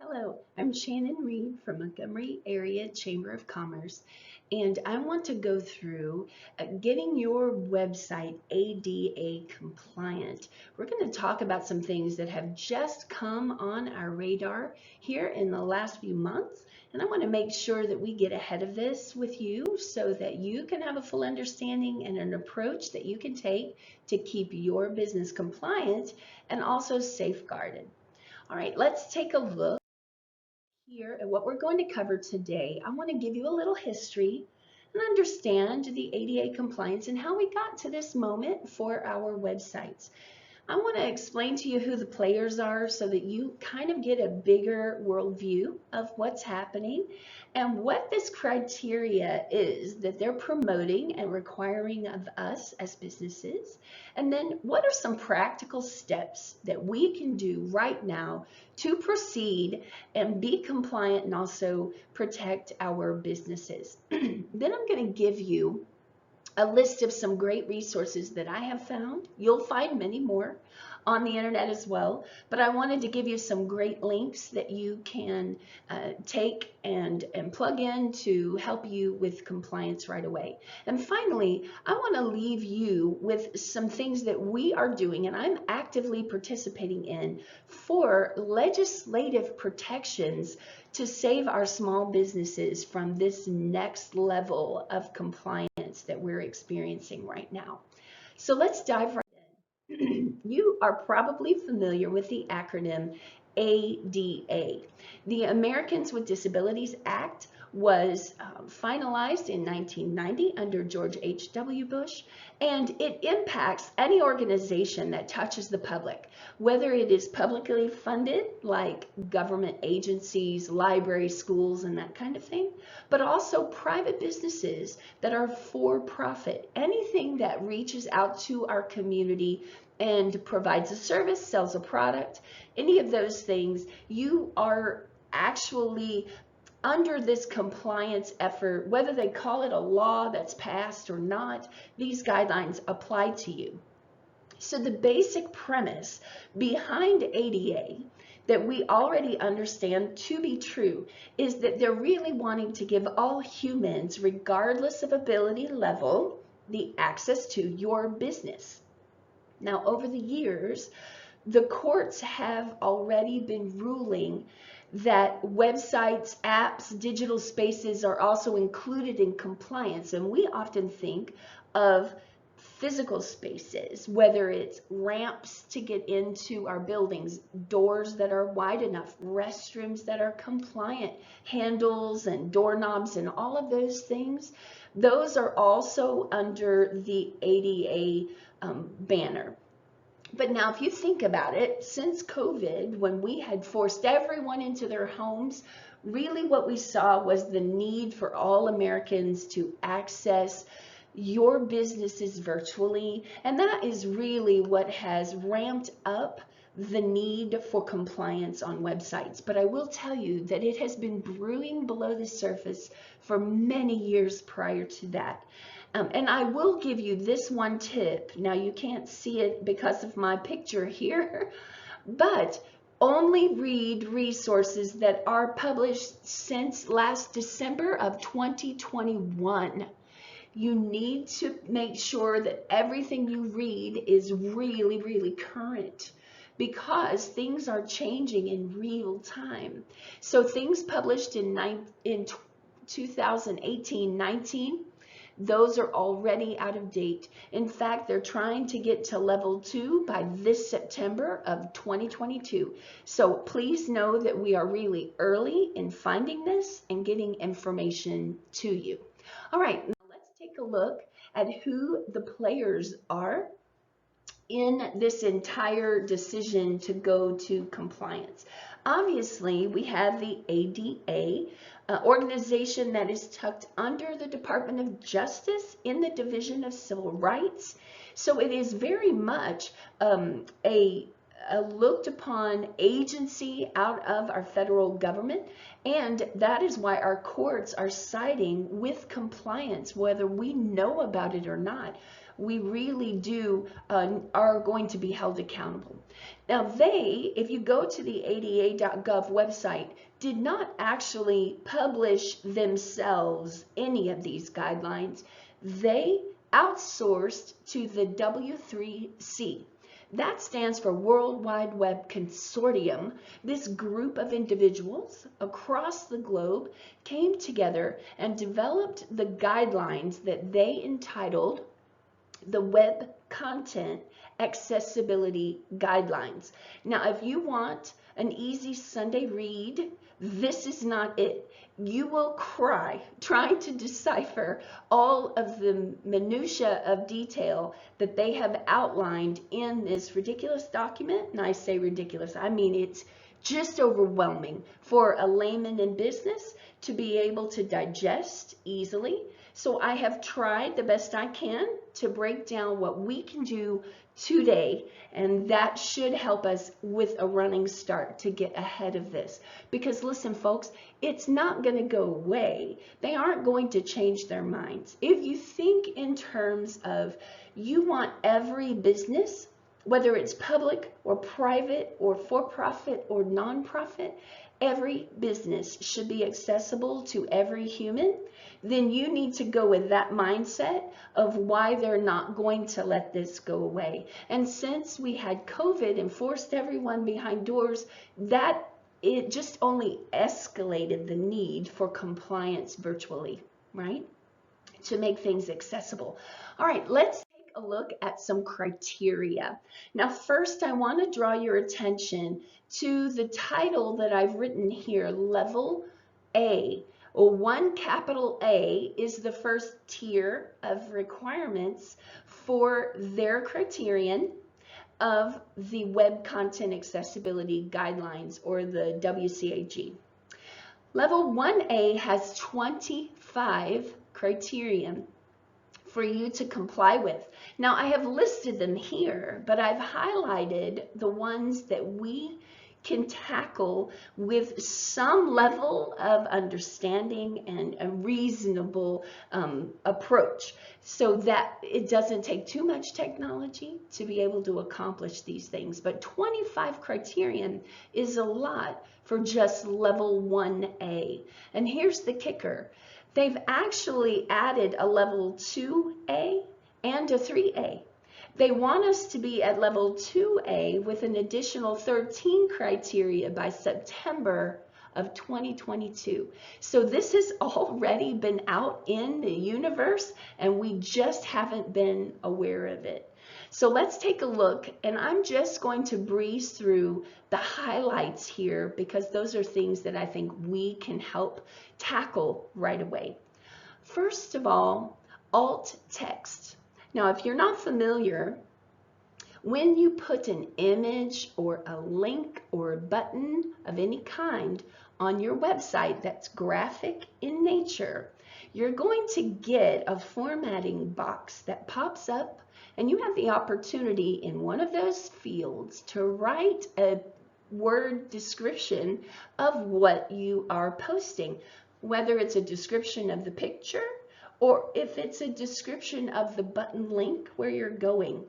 Hello, I'm Shannon Reed from Montgomery Area Chamber of Commerce, and I want to go through getting your website ADA compliant. We're going to talk about some things that have just come on our radar here in the last few months, and I want to make sure that we get ahead of this with you so that you can have a full understanding and an approach that you can take to keep your business compliant and also safeguarded. All right, let's take a look here at what we're going to cover today. I want to give you a little history and understand the ADA compliance and how we got to this moment for our websites. I want to explain to you who the players are so that you kind of get a bigger worldview of what's happening and what this criteria is that they're promoting and requiring of us as businesses. And then what are some practical steps that we can do right now to proceed and be compliant and also protect our businesses. Then I'm going to give you a list of some great resources that I have found. You'll find many more on the internet as well, but I wanted to give you some great links that you can take and plug in to help you with compliance right away. And finally, I want to leave you with some things that we are doing and I'm actively participating in for legislative protections to save our small businesses from this next level of compliance that we're experiencing right now. So let's dive right in. You are probably familiar with the acronym ADA. The Americans with Disabilities Act was finalized in 1990 under George H.W. Bush, and it impacts any organization that touches the public, whether it is publicly funded, like government agencies, libraries, schools, and that kind of thing, but also private businesses that are for profit. Anything that reaches out to our community and provides a service, sells a product, any of those things, you are actually under this compliance effort, whether they call it a law that's passed or not, these guidelines apply to you. So the basic premise behind ADA that we already understand to be true is that they're really wanting to give all humans, regardless of ability level, the access to your business. Now, over the years, the courts have already been ruling that websites, apps, digital spaces are also included in compliance. And we often think of physical spaces, whether it's ramps to get into our buildings, doors that are wide enough, restrooms that are compliant, handles and doorknobs and all of those things. Those are also under the ADA banner. But now if you think about it, since COVID, when we had forced everyone into their homes, really what we saw was the need for all Americans to access your businesses virtually. And that is really what has ramped up the need for compliance on websites. But I will tell you that it has been brewing below the surface for many years prior to that. And I will give you this one tip. Now you can't see it because of my picture here, but only read resources that are published since last December of 2021. You need to make sure that everything you read is really, really current because things are changing in real time. So things published in 2018-19, those are already out of date. In fact, they're trying to get to level 2 by this September of 2022. So please know that we are really early in finding this and getting information to you. All right, now let's take a look at who the players are in this entire decision to go to compliance. Obviously, we have the ADA, organization that is tucked under the Department of Justice in the Division of Civil Rights. So it is very much a a looked upon agency out of our federal government, and that is why our courts are siding with compliance, whether we know about it or not. We really do are going to be held accountable. Now if you go to the ada.gov website, did not actually publish themselves any of these guidelines. They outsourced to the W3C. That stands for World Wide Web Consortium. This group of individuals across the globe came together and developed the guidelines that they entitled the Web Content Accessibility Guidelines. Now, if you want an easy Sunday read, this is not it. You will cry trying to decipher all of the minutiae of detail that they have outlined in this ridiculous document. And I say ridiculous, I mean it's just overwhelming for a layman in business to be able to digest easily. So I have tried the best I can to break down what we can do today, and that should help us with a running start to get ahead of this. Because listen, folks, it's not going to go away. They aren't going to change their minds. If you think in terms of you want every business, whether it's public or private or for-profit or non-profit, every business should be accessible to every human, then you need to go with that mindset of why they're not going to let this go away. And since we had COVID and forced everyone behind doors, that it just only escalated the need for compliance virtually, right? To make things accessible. All right, let's take a look at some criteria. Now, first, I want to draw your attention to the title that I've written here, Level A. Well, one capital A is the first tier of requirements for their criterion of the Web Content Accessibility Guidelines, or the WCAG. Level 1A has 25 criterion for you to comply with. Now, I have listed them here, but I've highlighted the ones that we can tackle with some level of understanding and a reasonable approach, so that it doesn't take too much technology to be able to accomplish these things. But 25 criterion is a lot for just level 1A. And here's the kicker. They've actually added a level 2A and a 3A. They want us to be at level 2A with an additional 13 criteria by September of 2022. So this has already been out in the universe, and we just haven't been aware of it. So let's take a look, and I'm just going to breeze through the highlights here because those are things that I think we can help tackle right away. First of all, alt text. Now, if you're not familiar, when you put an image or a link or a button of any kind on your website that's graphic in nature, you're going to get a formatting box that pops up, and you have the opportunity in one of those fields to write a word description of what you are posting, whether it's a description of the picture or if it's a description of the button link where you're going.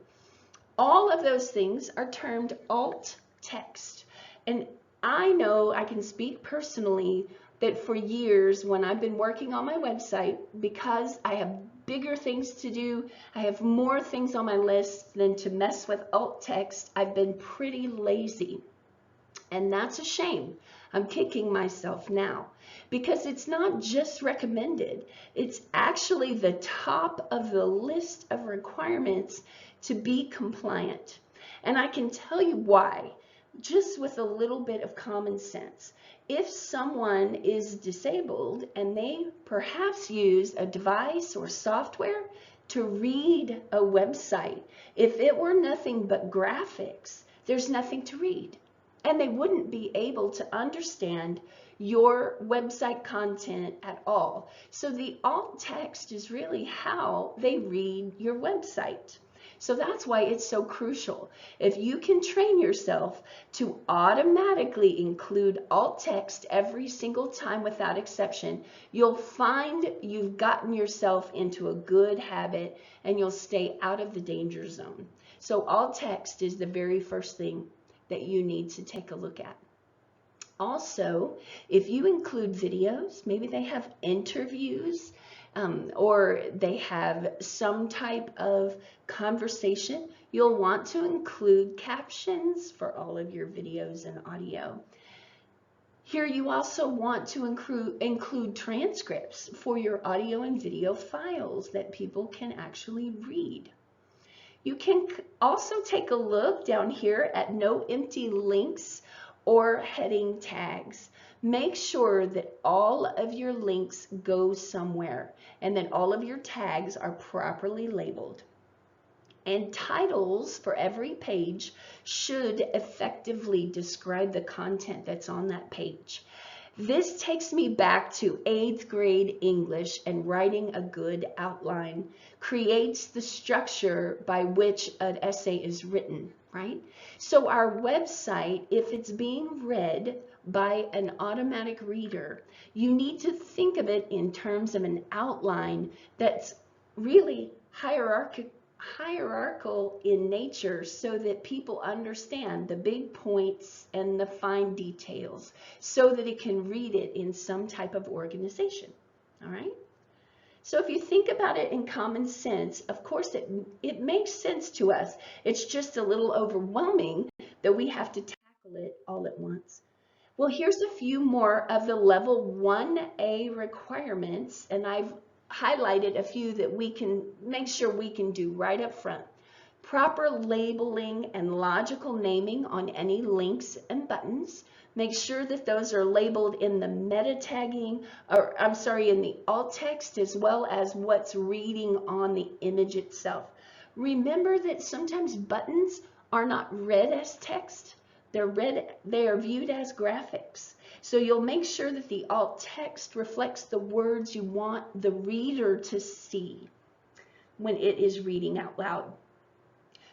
All of those things are termed alt text. And I know I can speak personally that for years when I've been working on my website, because I have bigger things to do, I have more things on my list than to mess with alt text, I've been pretty lazy. And that's a shame. I'm kicking myself now because it's not just recommended. It's actually the top of the list of requirements to be compliant. And I can tell you why, just with a little bit of common sense. If someone is disabled and they perhaps use a device or software to read a website, if it were nothing but graphics, there's nothing to read. And they wouldn't be able to understand your website content at all. So the alt text is really how they read your website. So that's why it's so crucial. If you can train yourself to automatically include alt text every single time without exception, you'll find you've gotten yourself into a good habit and you'll stay out of the danger zone. So alt text is the very first thing that you need to take a look at. Also, if you include videos, maybe they have interviews, or they have some type of conversation, you'll want to include captions for all of your videos and audio. Here you also want to include transcripts for your audio and video files that people can actually read. You can also take a look down here at no empty links or heading tags. Make sure that all of your links go somewhere and that all of your tags are properly labeled. And titles for every page should effectively describe the content that's on that page. This takes me back to 8th grade English, and writing a good outline creates the structure by which an essay is written, right? So our website, if it's being read by an automatic reader, you need to think of it in terms of an outline that's really hierarchical in nature, so that people understand the big points and the fine details, so that it can read it in some type of organization. All right? So if you think about it in common sense, of course it makes sense to us. It's just a little overwhelming that we have to tackle it all at once. Well, here's a few more of the level 1A requirements, and I've highlighted a few that we can make sure we can do right up front. Proper labeling and logical naming on any links and buttons. Make sure that those are labeled in the meta tagging, or I'm sorry, in the alt text, as well as what's reading on the image itself. Remember that sometimes buttons are not read as text. They are viewed as graphics. So you'll make sure that the alt text reflects the words you want the reader to see when it is reading out loud.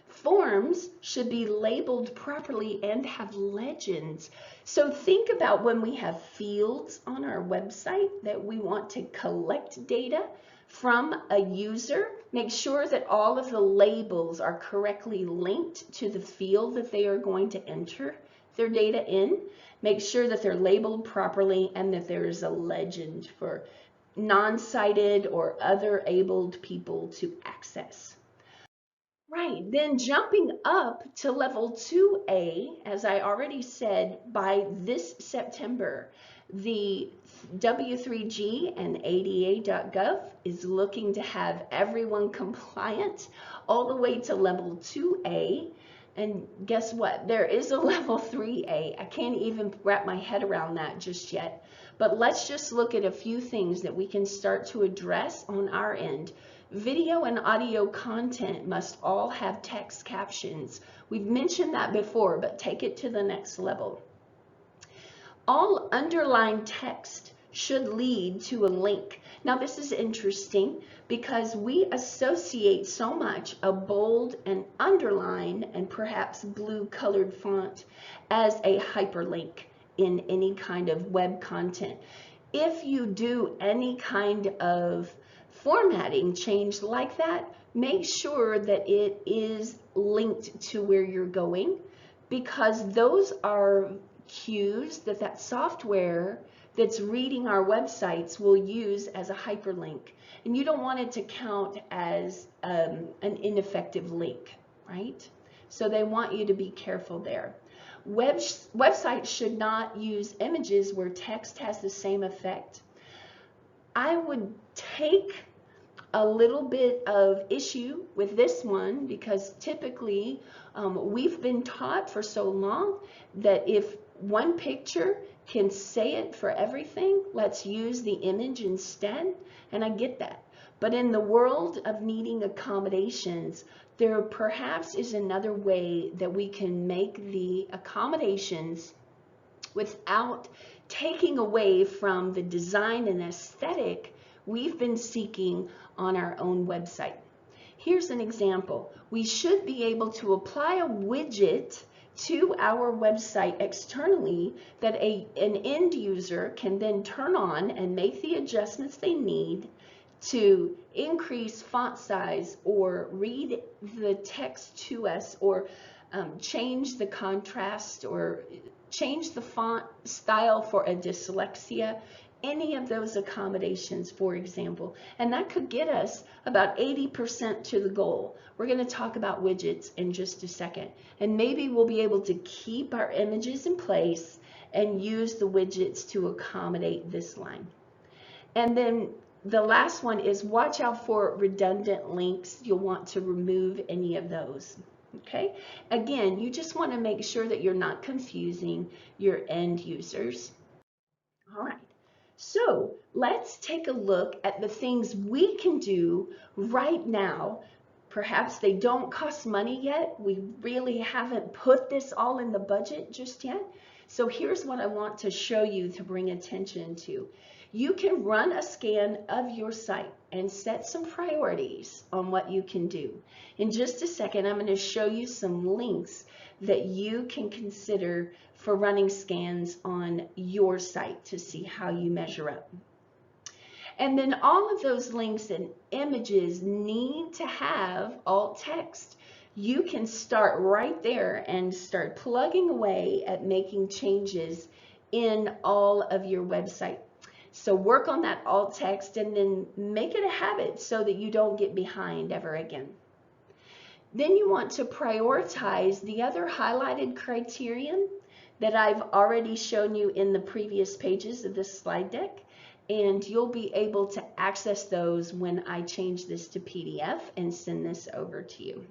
Forms should be labeled properly and have legends. So think about when we have fields on our website that we want to collect data from a user. Make sure that all of the labels are correctly linked to the field that they are going to enter their data in. Make sure that they're labeled properly and that there is a legend for non-sighted or other abled people to access. Right, then jumping up to level 2A, as I already said, by this September, the W3G and ADA.gov is looking to have everyone compliant all the way to level 2A. And guess what? There is a level 3A. I can't even wrap my head around that just yet. But let's just look at a few things that we can start to address on our end. Video and audio content must all have text captions. We've mentioned that before, but take it to the next level. All underlined text should lead to a link. Now this is interesting because we associate so much a bold and underline and perhaps blue colored font as a hyperlink in any kind of web content. If you do any kind of formatting change like that, make sure that it is linked to where you're going, because those are cues that that software that's reading our websites will use as a hyperlink, and you don't want it to count as an ineffective link, right? So they want you to be careful there. Websites should not use images where text has the same effect. I would take a little bit of issue with this one because typically we've been taught for so long that if one picture can say it for everything, let's use the image instead, and I get that. But in the world of needing accommodations, there perhaps is another way that we can make the accommodations without taking away from the design and aesthetic we've been seeking on our own website. Here's an example. We should be able to apply a widget to our website externally that an end user can then turn on and make the adjustments they need to increase font size or read the text to us, or change the contrast, or change the font style for a dyslexia, any of those accommodations, for example. And that could get us about 80% to the goal. We're going to talk about widgets in just a second. And maybe we'll be able to keep our images in place and use the widgets to accommodate this line. And then the last one is watch out for redundant links. You'll want to remove any of those. Okay, again, you just want to make sure that you're not confusing your end users. All right, so let's take a look at the things we can do right now. Perhaps they don't cost money yet. We really haven't put this all in the budget just yet. So here's what I want to show you to bring attention to. You can run a scan of your site and set some priorities on what you can do. In just a second, I'm going to show you some links that you can consider for running scans on your site to see how you measure up. And then all of those links and images need to have alt text. You can start right there and start plugging away at making changes in all of your website. So work on that alt text and then make it a habit so that you don't get behind ever again. Then you want to prioritize the other highlighted criterion that I've already shown you in the previous pages of this slide deck, and you'll be able to access those when I change this to PDF and send this over to you.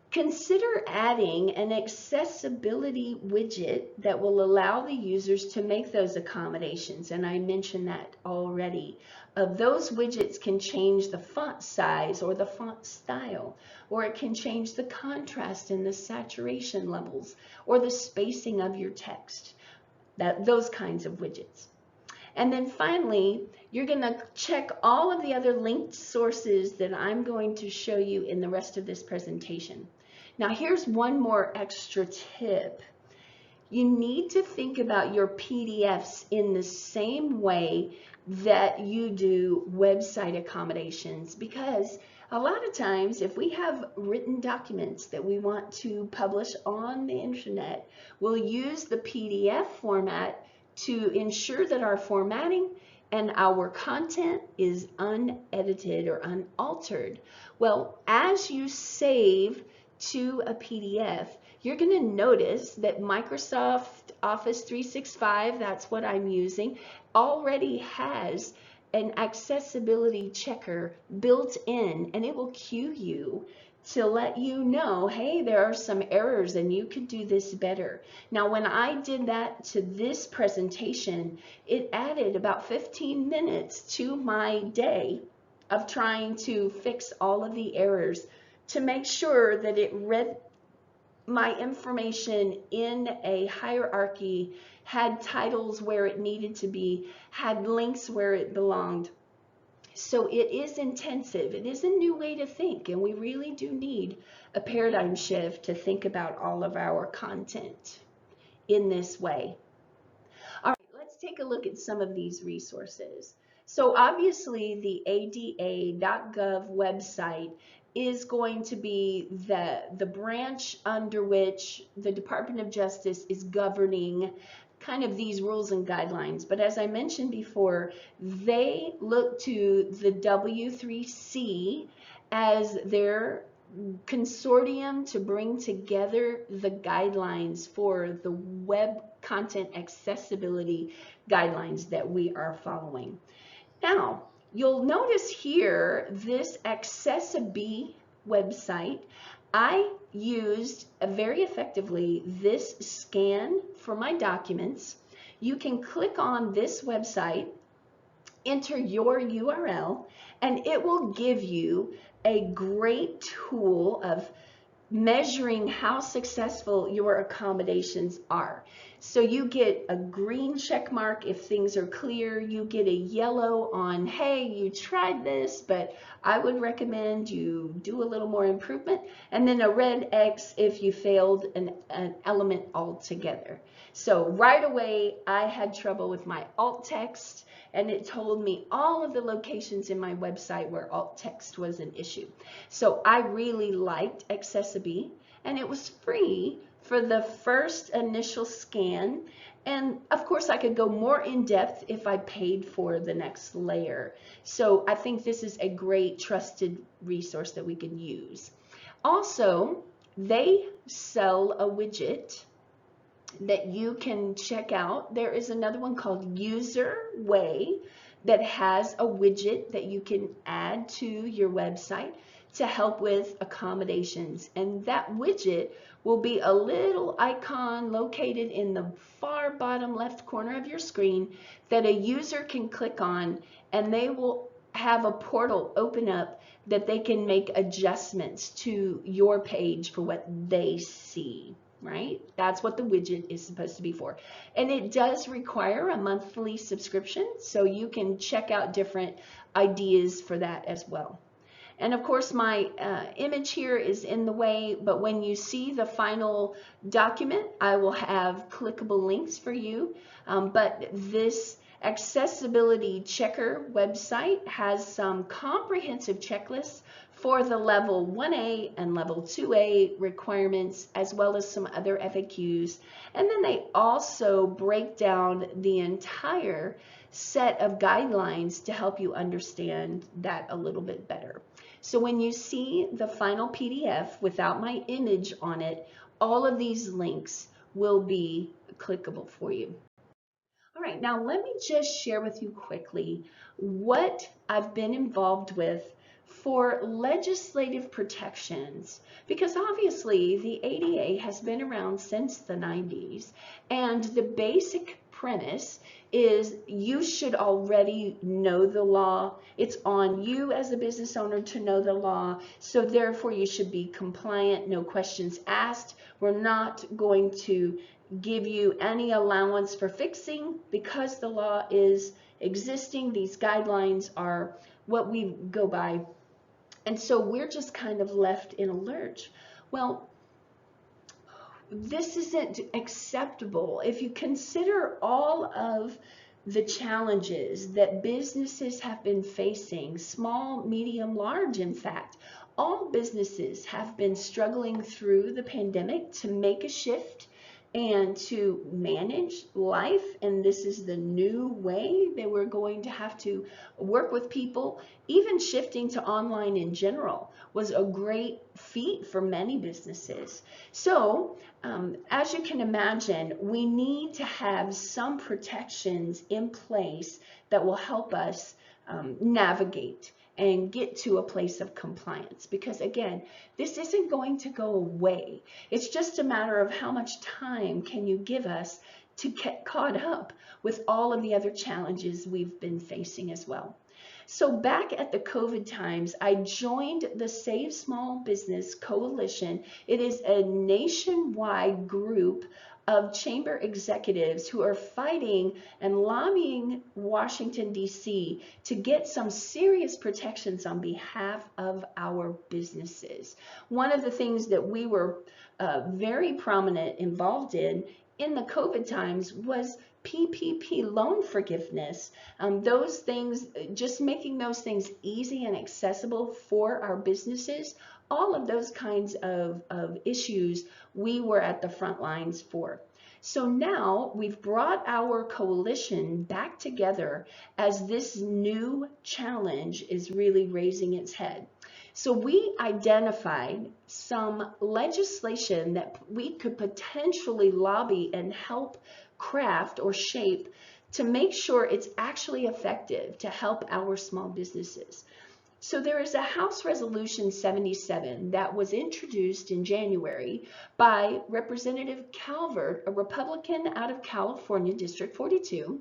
Consider adding an accessibility widget that will allow the users to make those accommodations, and I mentioned that already. Those widgets can change the font size or the font style, or it can change the contrast and the saturation levels, or the spacing of your text, those kinds of widgets. And then finally, you're going to check all of the other linked sources that I'm going to show you in the rest of this presentation. Now here's one more extra tip. You need to think about your PDFs in the same way that you do website accommodations, because a lot of times if we have written documents that we want to publish on the internet, we'll use the PDF format to ensure that our formatting and our content is unedited or unaltered. Well, as you save to a PDF, you're going to notice that Microsoft Office 365, that's what I'm using, already has an accessibility checker built in, and it will cue you to let you know, hey, there are some errors and you could do this better. Now, when I did that to this presentation, it added about 15 minutes to my day of trying to fix all of the errors to make sure that it read my information in a hierarchy, had titles where it needed to be, had links where it belonged. So it is intensive. It is a new way to think, and we really do need a paradigm shift to think about all of our content in this way. All right, let's take a look at some of these resources. So obviously the ada.gov website is going to be the branch under which the Department of Justice is governing kind of these rules and guidelines. But as I mentioned before, they look to the W3C as their consortium to bring together the guidelines for the web content accessibility guidelines that we are following. Now, you'll notice here this Accessibility website. I used very effectively this scan for my documents. You can click on this website, enter your URL, and it will give you a great tool of measuring how successful your accommodations are. So you get a green check mark if things are clear. You get a yellow on, hey, you tried this, but I would recommend you do a little more improvement. And then a red X if you failed an element altogether. So right away, I had trouble with my alt text, and it told me all of the locations in my website where alt text was an issue. So I really liked Accessibility, and it was free for the first initial scan. And of course, I could go more in depth if I paid for the next layer. So I think this is a great trusted resource that we can use. Also, they sell a widget that you can check out. There is another one called UserWay that has a widget that you can add to your website to help with accommodations. And that widget will be a little icon located in the far bottom left corner of your screen that a user can click on, and they will have a portal open up that they can make adjustments to your page for what they see. Right? That's what the widget is supposed to be for. And it does require a monthly subscription, so you can check out different ideas for that as well. And of course, my image here is in the way, but when you see the final document, I will have clickable links for you. But this accessibility checker website has some comprehensive checklists for the level 1A and level 2A requirements, as well as some other FAQs. And then they also break down the entire set of guidelines to help you understand that a little bit better. So when you see the final PDF without my image on it, all of these links will be clickable for you. All right, now let me just share with you quickly what I've been involved with for legislative protections, because obviously the ADA has been around since the 90s, and the basic premise is you should already know the law. It's on you as a business owner to know the law, so therefore you should be compliant, no questions asked. We're not going to give you any allowance for fixing because the law is existing. These guidelines are what we go by. And so we're just kind of left in a lurch. Well, this isn't acceptable. If you consider all of the challenges that businesses have been facing, small, medium, large, in fact, all businesses have been struggling through the pandemic to make a shift and to manage life, and this is the new way they were going to have to work with people. Even shifting to online in general was a great feat for many businesses. So as you can imagine, we need to have some protections in place that will help us navigate and get to a place of compliance, because again, this isn't going to go away. It's just a matter of how much time can you give us to get caught up with all of the other challenges we've been facing as well. So back at the COVID times, I joined the Save Small Business Coalition. It is a nationwide group of chamber executives who are fighting and lobbying Washington, D.C. to get some serious protections on behalf of our businesses. One of the things that we were very prominent involved in the COVID times was PPP loan forgiveness. Those things, just making those things easy and accessible for our businesses, all of those kinds of issues we were at the front lines for. So now we've brought our coalition back together as this new challenge is really raising its head. So we identified some legislation that we could potentially lobby and help craft or shape to make sure it's actually effective to help our small businesses. So there is a House Resolution 77 that was introduced in January by Representative Calvert, a Republican out of California, District 42.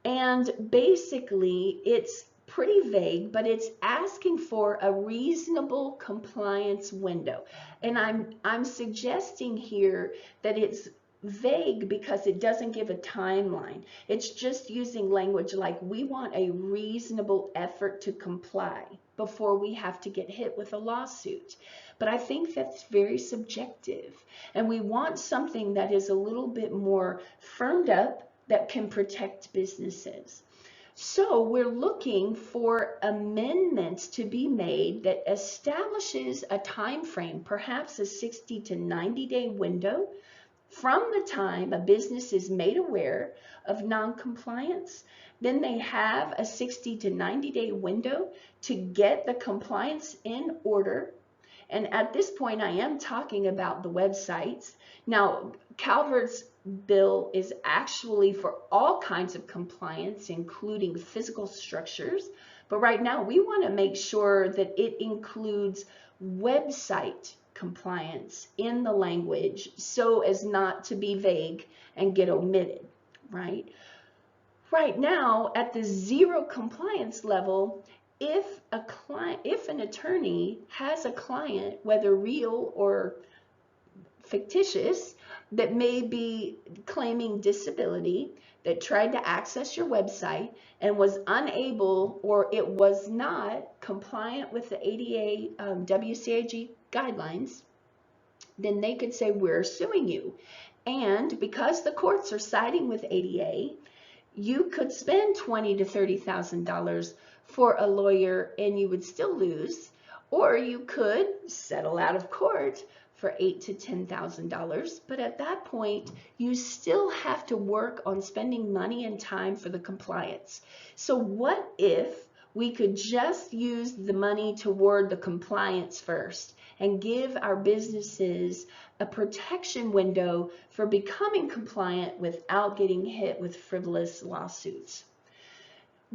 And basically, it's pretty vague, but it's asking for a reasonable compliance window. And I'm suggesting here that it's vague because it doesn't give a timeline. It's just using language like, we want a reasonable effort to comply before we have to get hit with a lawsuit. But I think that's very subjective, and we want something that is a little bit more firmed up that can protect businesses. So we're looking for amendments to be made that establishes a time frame, perhaps a 60 to 90 day window from the time a business is made aware of non-compliance. Then they have a 60 to 90 day window to get the compliance in order. And at this point, I am talking about the websites. Now, Calvert's bill is actually for all kinds of compliance, including physical structures. But right now, we want to make sure that it includes website compliance in the language so as not to be vague and get omitted, right? Right now, at the zero compliance level, if an attorney has a client, whether real or fictitious, that may be claiming disability, that tried to access your website and was unable, or it was not compliant with the ADA WCAG guidelines, then they could say, we're suing you. And because the courts are siding with ADA, you could spend $20,000 to $30,000 for a lawyer and you would still lose, or you could settle out of court for $8,000 to $10,000. But at that point, you still have to work on spending money and time for the compliance. So what if we could just use the money toward the compliance first and give our businesses a protection window for becoming compliant without getting hit with frivolous lawsuits?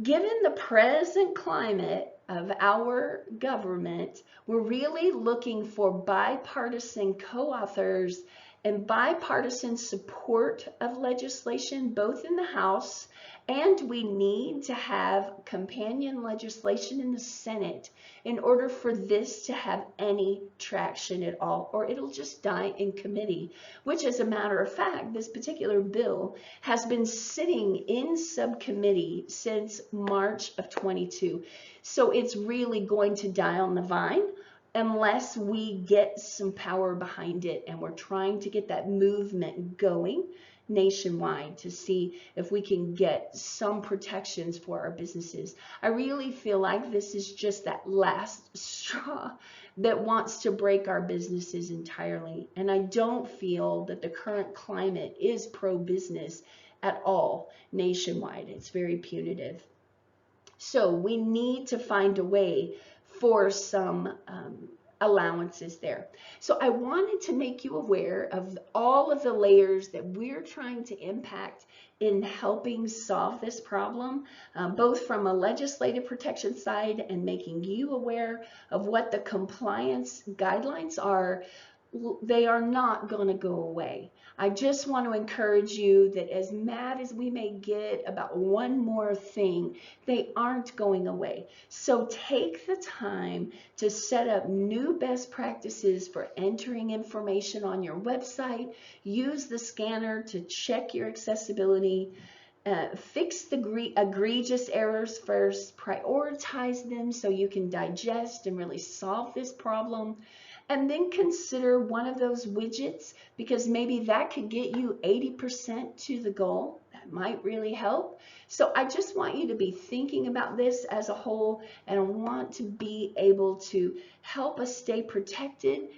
Given the present climate of our government, we're really looking for bipartisan co-authors and bipartisan support of legislation, both in the House, and we need to have companion legislation in the Senate in order for this to have any traction at all, or it'll just die in committee, which, as a matter of fact, this particular bill has been sitting in subcommittee since March of 22. So it's really going to die on the vine unless we get some power behind it, and we're trying to get that movement going nationwide to see if we can get some protections for our businesses. I really feel like this is just that last straw that wants to break our businesses entirely, and I don't feel that the current climate is pro-business at all nationwide. It's very punitive. So we need to find a way for some allowances there. So I wanted to make you aware of all of the layers that we're trying to impact in helping solve this problem, both from a legislative protection side and making you aware of what the compliance guidelines are. They are not going to go away. I just want to encourage you that as mad as we may get about one more thing, they aren't going away. So take the time to set up new best practices for entering information on your website. Use the scanner to check your accessibility. Fix the egregious errors first. Prioritize them so you can digest and really solve this problem. And then consider one of those widgets, because maybe that could get you 80% to the goal. That might really help. So I just want you to be thinking about this as a whole, and I want to be able to help us stay protected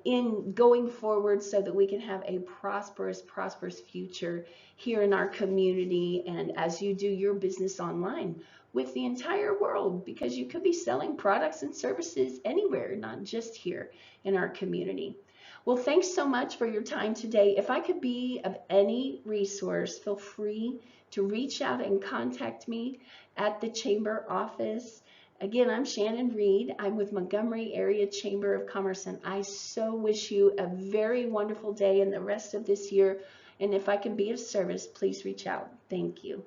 in going forward so that we can have a prosperous future here in our community and as you do your business online with the entire world, because you could be selling products and services anywhere, not just here in our community. Well, thanks so much for your time today. If I could be of any resource, feel free to reach out and contact me at the Chamber office. Again, I'm Shannon Reed. I'm with Montgomery Area Chamber of Commerce, and I so wish you a very wonderful day and the rest of this year. And if I can be of service, please reach out. Thank you.